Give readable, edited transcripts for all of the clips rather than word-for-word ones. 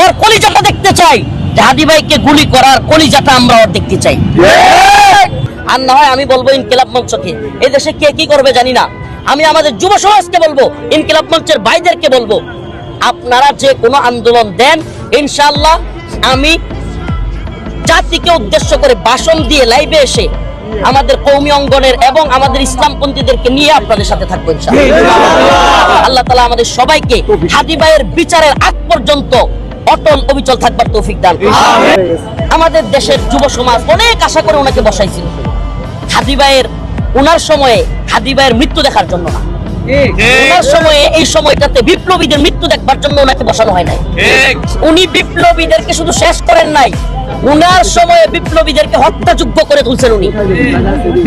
ওর কলিজাটা দেখতে চাই, যে হাদি ভাইকে গুলি করার কলিজাটা আমরা ওর দেখতে চাই। আর না হয় আমি বলবো ইনকিলাব মঞ্চকে, এই দেশে কে কি করবে জানি না, আমি আমাদের যুব সমাজকে বলবো, ইনকিলাব মঞ্চের ভাইদেরকে বলবো, আপনারা যে কোনো আন্দোলন দেন, ইনশাআল্লাহ আমি জাতিকে উদ্দেশ্য করে ভাষণ দিয়ে লাইভে এসে আমাদের কওমি অঙ্গনের এবং আমাদের ইসলামপন্থীদেরকে নিয়ে আপনাদের সাথে থাকবো ইনশাআল্লাহ। আল্লাহ তাআলা আমাদের সবাইকে হাদি ভাইয়ের বিচারের আগ পর্যন্ত অটল অবিচল থাকবার তৌফিক দান করুন। আমাদের দেশের যুব সমাজ অনেক আশা করে ওনাকে বসাইছিল হাদি ভাইয়ের, ওনার সময়ে হাদি ভাইয়ের মৃত্যু দেখার জন্য না, ওনার সময়ে এই সময়টাতে বিপ্লবীদের মৃত্যু দেখবার জন্য ওনাকে বসানো হয় নাই। উনি বিপ্লবীদেরকে শুধু শেষ করেন নাই, উনার সময়ে বিপ্লবীদেরকে হত্যাযোগ্য করে তুলছেন উনি।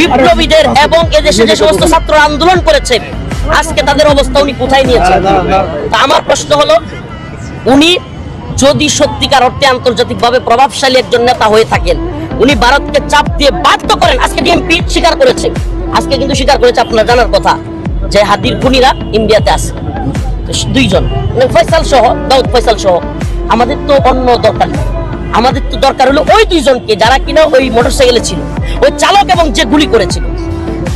বিপ্লবীদের এবং এদেশে যে সমস্ত ছাত্র আন্দোলন করেছে, আজকে তাদের অবস্থা উনি কোথায় নিয়েছেন? তা আমার প্রশ্ন হলো, উনি যদি সত্যিকার অর্থে আন্তর্জাতিকভাবে প্রভাবশালী একজন নেতা হয়ে থাকেন, উনি ভারতকে চাপ দিয়ে বাধ্য করেন। আজকে ডিএমপি স্বীকার করেছে, আজকে কিন্তু স্বীকার করেছে, আপনার জানার কথা যে হাদির খুনিরা ইন্ডিয়াতে আছে দুইজন, ফয়সাল সহ, দাউদ ফয়সাল সহ। আমাদের তো অন্য দরকার নেই, আমাদের তো দরকার হলো ওই দুইজনকে যারা কিনা ওই মোটরসাইকেলে ছিল, ওই চালক এবং যে গুলি করেছিল,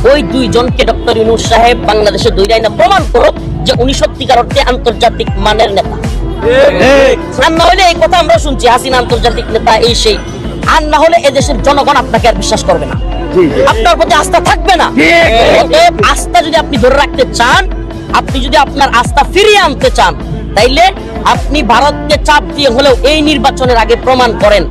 ওই দুইজনকে ডক্টর ইউনূস সাহেব বাংলাদেশে দৌড়ায় না প্রমাণ করো যে উনি সত্যিকার অর্থে আন্তর্জাতিক মানের নেতা। আর না হলে এই কথা আমরা শুনছি হাসিনা আন্তর্জাতিক নেতা এই সেই, আর না হলে এদেশের জনগণ আপনাকে আর বিশ্বাস করবে না, আপনার প্রতি আস্থা থাকবে না। অতএব আস্থা যদি আপনি ধরে রাখতে চান, আপনি যদি আপনার আস্থা ফিরিয়ে আনতে চান, তাইলে আপনি ভারতকে চাপ দিয়ে হলেও এই নির্বাচনের আগে প্রমাণ করেন